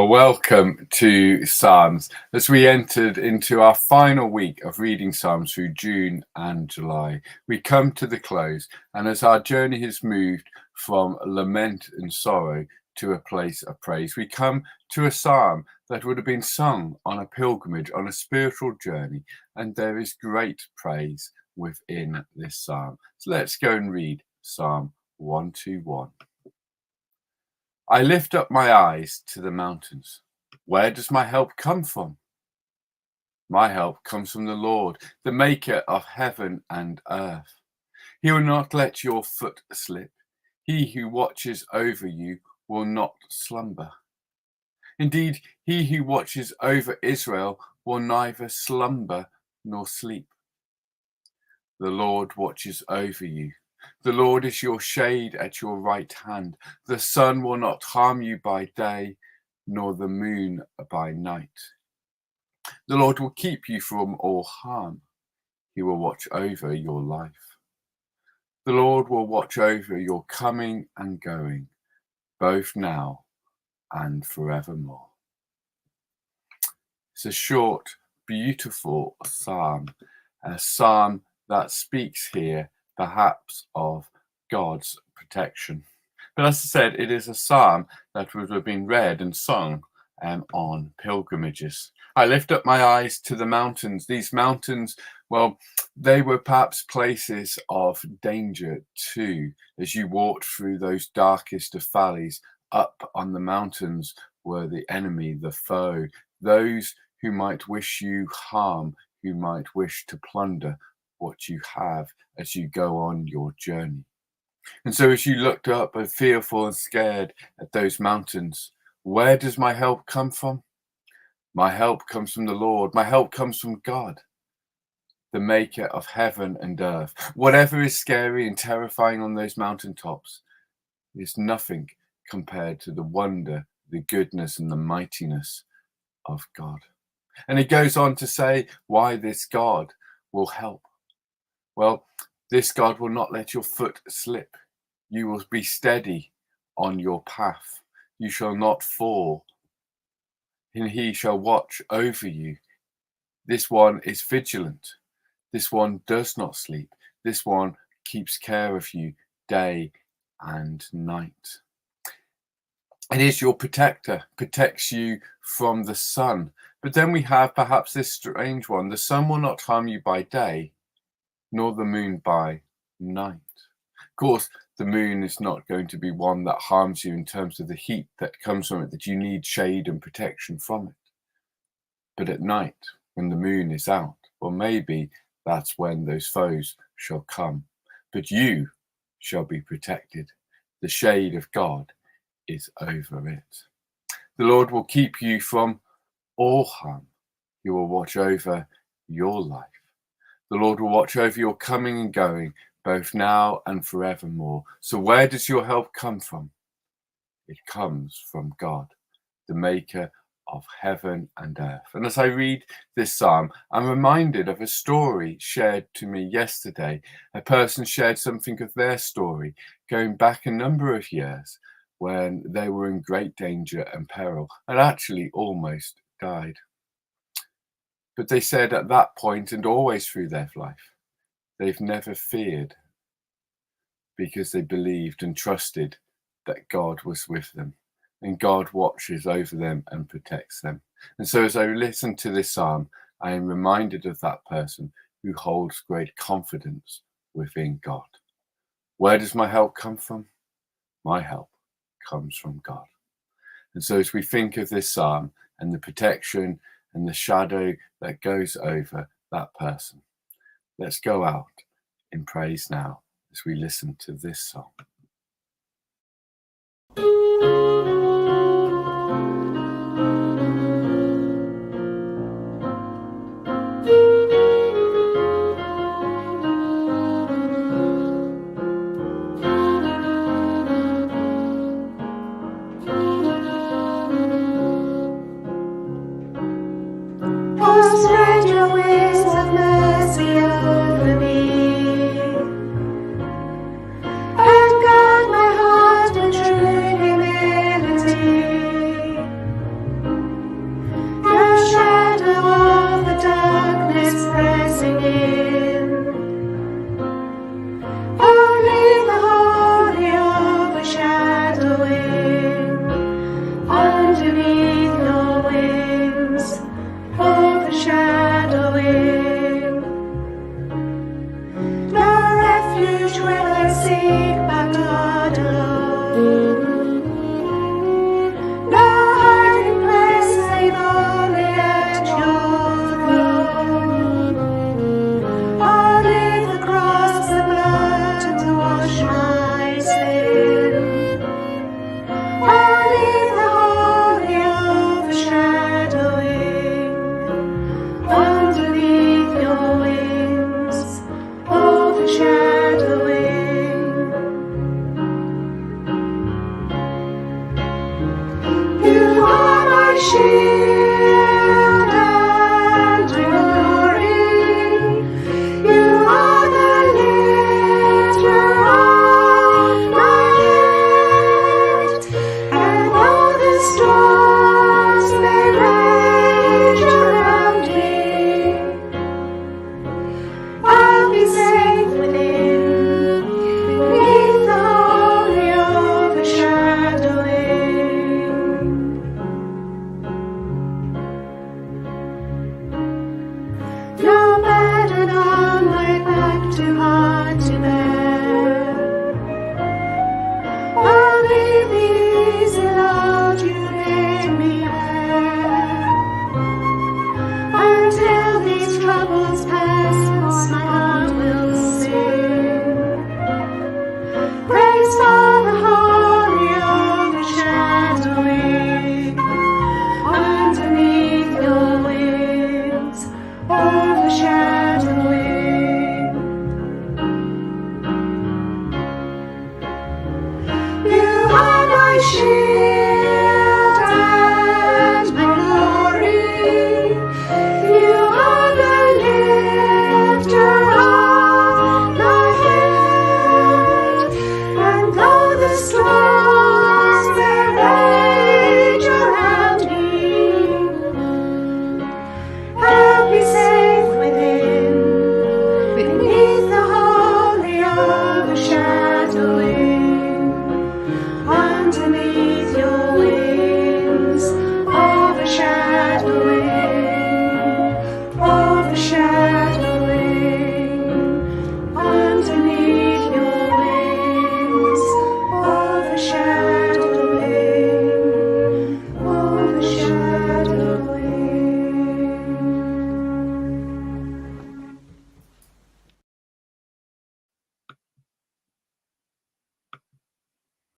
Well, welcome to Psalms. As we entered into our final week of reading Psalms through June and July, we come to the close, and as our journey has moved from lament and sorrow to a place of praise, we come to a psalm that would have been sung on a pilgrimage, on a spiritual journey, and there is great praise within this psalm. So let's go and read Psalm 121. I lift up my eyes to the mountains. Where does my help come from? My help comes from the Lord, the maker of heaven and earth. He will not let your foot slip. He who watches over you will not slumber. Indeed, he who watches over Israel will neither slumber nor sleep. The Lord watches over you. The Lord is your shade at your right hand. The sun will not harm you by day, nor the moon by night. The Lord will keep you from all harm. He will watch over your life. The Lord will watch over your coming and going, both now and forevermore. It's a short, beautiful psalm, a psalm that speaks here perhaps of God's protection. But as I said, it is a psalm that would have been read and sung on pilgrimages. I lift up my eyes to the mountains. These mountains, well, they were perhaps places of danger too. As you walked through those darkest of valleys, up on the mountains were the enemy, the foe, those who might wish you harm, who might wish to plunder what you have as you go on your journey. And so as you looked up and fearful and scared at those mountains, where does my help come from? My help comes from the Lord. My help comes from God, the maker of heaven and earth. Whatever is scary and terrifying on those mountaintops is nothing compared to the wonder, the goodness and the mightiness of God. And it goes on to say why this God will help. Well, this God will not let your foot slip. You will be steady on your path. You shall not fall, and he shall watch over you. This one is vigilant. This one does not sleep. This one keeps care of you day and night. It is your protector, protects you from the sun. But then we have perhaps this strange one. The sun will not harm you by day, nor the moon by night. Of course, the moon is not going to be one that harms you in terms of the heat that comes from it, that you need shade and protection from it. But at night, when the moon is out, well, maybe that's when those foes shall come. But you shall be protected. The shade of God is over it. The Lord will keep you from all harm. He will watch over your life. The Lord will watch over your coming and going, both now and forevermore. So where does your help come from? It comes from God, the maker of heaven and earth. And as I read this psalm, I'm reminded of a story shared to me yesterday. A person shared something of their story going back a number of years when they were in great danger and peril and actually almost died. But they said at that point and always through their life, they've never feared because they believed and trusted that God was with them and God watches over them and protects them. And so as I listen to this psalm, I am reminded of that person who holds great confidence within God. Where does my help come from? My help comes from God. And so as we think of this psalm and the protection and the shadow that goes over that person, let's go out in praise now as we listen to this song. Spread your wings of mercy over me, and guard my heart with true humility. to